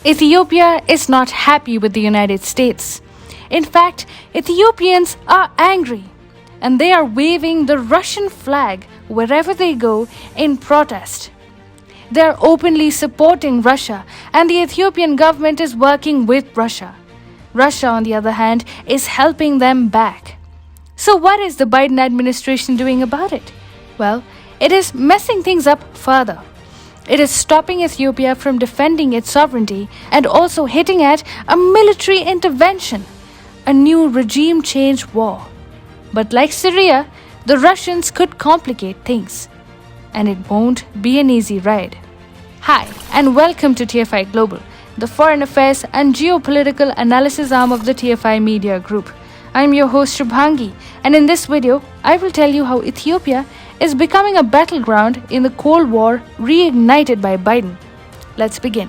Ethiopia is not happy with the United States. In fact, Ethiopians are angry and they are waving the Russian flag wherever they go in protest. They are openly supporting Russia and the Ethiopian government is working with Russia. Russia, on the other hand, is helping them back. So what is the Biden administration doing about it? Well, it is messing things up further. It is stopping Ethiopia from defending its sovereignty and also hitting at a military intervention, a new regime change war. But like Syria, the Russians could complicate things. And it won't be an easy ride. Hi, and welcome to TFI Global, the foreign affairs and geopolitical analysis arm of the TFI Media Group. I'm your host Shubhangi, and in this video, I will tell you how Ethiopia is becoming a battleground in the Cold War reignited by Biden. Let's begin.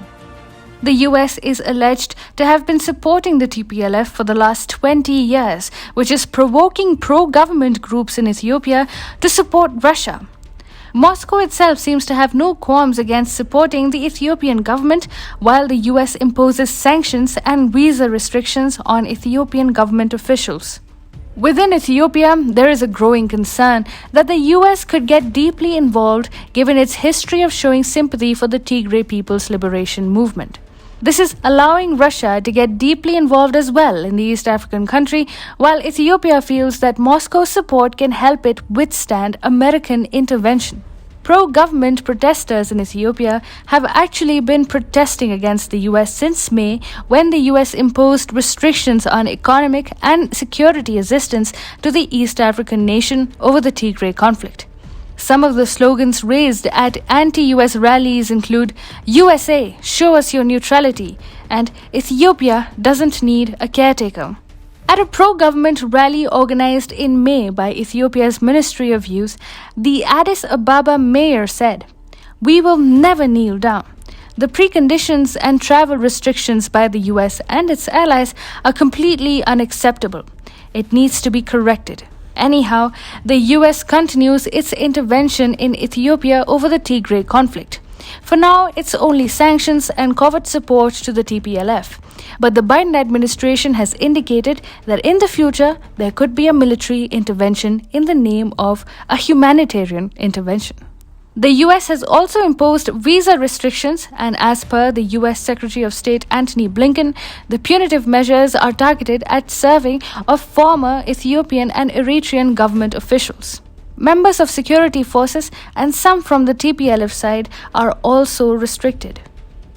The US is alleged to have been supporting the TPLF for the last 20 years, which is provoking pro-government groups in Ethiopia to support Russia. Moscow itself seems to have no qualms against supporting the Ethiopian government, while the US imposes sanctions and visa restrictions on Ethiopian government officials. Within Ethiopia, there is a growing concern that the US could get deeply involved given its history of showing sympathy for the Tigray People's Liberation Movement. This is allowing Russia to get deeply involved as well in the East African country, while Ethiopia feels that Moscow's support can help it withstand American intervention. Pro-government protesters in Ethiopia have actually been protesting against the US since May, when the US imposed restrictions on economic and security assistance to the East African nation over the Tigray conflict. Some of the slogans raised at anti-US rallies include "USA, show us your neutrality" and "Ethiopia doesn't need a caretaker." At a pro-government rally organized in May by Ethiopia's Ministry of Youth, the Addis Ababa mayor said, "We will never kneel down. The preconditions and travel restrictions by the US and its allies are completely unacceptable. It needs to be corrected." Anyhow, the US continues its intervention in Ethiopia over the Tigray conflict. For now, it's only sanctions and covert support to the TPLF. But the Biden administration has indicated that in the future, there could be a military intervention in the name of a humanitarian intervention. The US has also imposed visa restrictions, and as per the US Secretary of State Antony Blinken, the punitive measures are targeted at serving of former Ethiopian and Eritrean government officials. Members of security forces and some from the TPLF side are also restricted.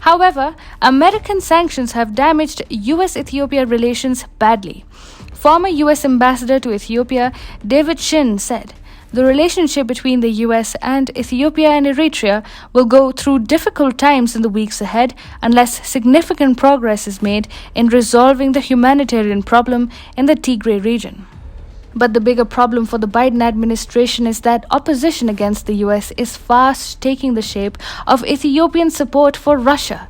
However, American sanctions have damaged US-Ethiopia relations badly. Former US Ambassador to Ethiopia David Shin said, "The relationship between the US and Ethiopia and Eritrea will go through difficult times in the weeks ahead unless significant progress is made in resolving the humanitarian problem in the Tigray region." But the bigger problem for the Biden administration is that opposition against the US is fast taking the shape of Ethiopian support for Russia.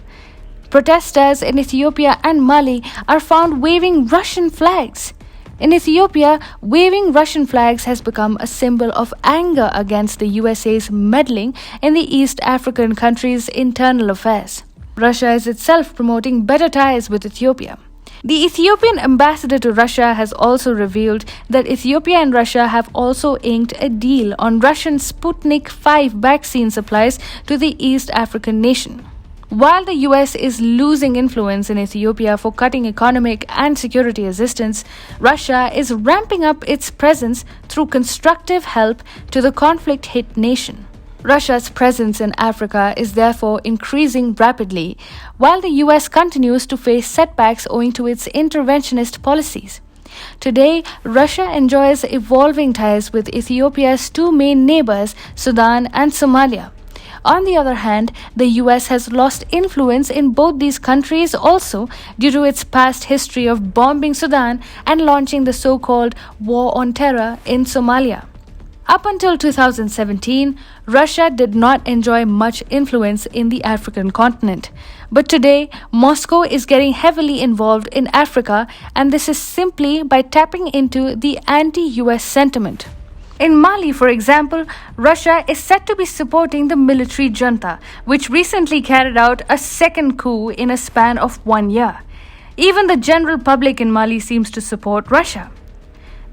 Protesters in Ethiopia and Mali are found waving Russian flags. In Ethiopia, waving Russian flags has become a symbol of anger against the USA's meddling in the East African country's internal affairs. Russia is itself promoting better ties with Ethiopia. The Ethiopian ambassador to Russia has also revealed that Ethiopia and Russia have also inked a deal on Russian Sputnik V vaccine supplies to the East African nation. While the US is losing influence in Ethiopia for cutting economic and security assistance, Russia is ramping up its presence through constructive help to the conflict-hit nation. Russia's presence in Africa is therefore increasing rapidly, while the US continues to face setbacks owing to its interventionist policies. Today, Russia enjoys evolving ties with Ethiopia's two main neighbors, Sudan and Somalia. On the other hand, the US has lost influence in both these countries also due to its past history of bombing Sudan and launching the so-called War on Terror in Somalia. Up until 2017, Russia did not enjoy much influence in the African continent. But today, Moscow is getting heavily involved in Africa, and this is simply by tapping into the anti-US sentiment. In Mali, for example, Russia is said to be supporting the military junta, which recently carried out a second coup in a span of 1 year. Even the general public in Mali seems to support Russia.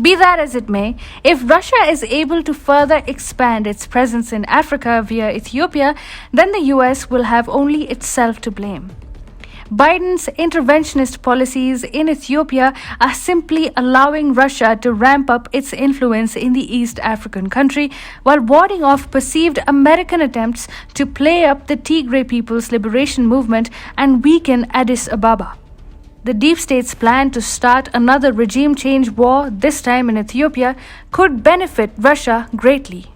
Be that as it may, if Russia is able to further expand its presence in Africa via Ethiopia, then the US will have only itself to blame. Biden's interventionist policies in Ethiopia are simply allowing Russia to ramp up its influence in the East African country while warding off perceived American attempts to play up the Tigray People's Liberation Movement and weaken Addis Ababa. The deep state's plan to start another regime change war, this time in Ethiopia, could benefit Russia greatly.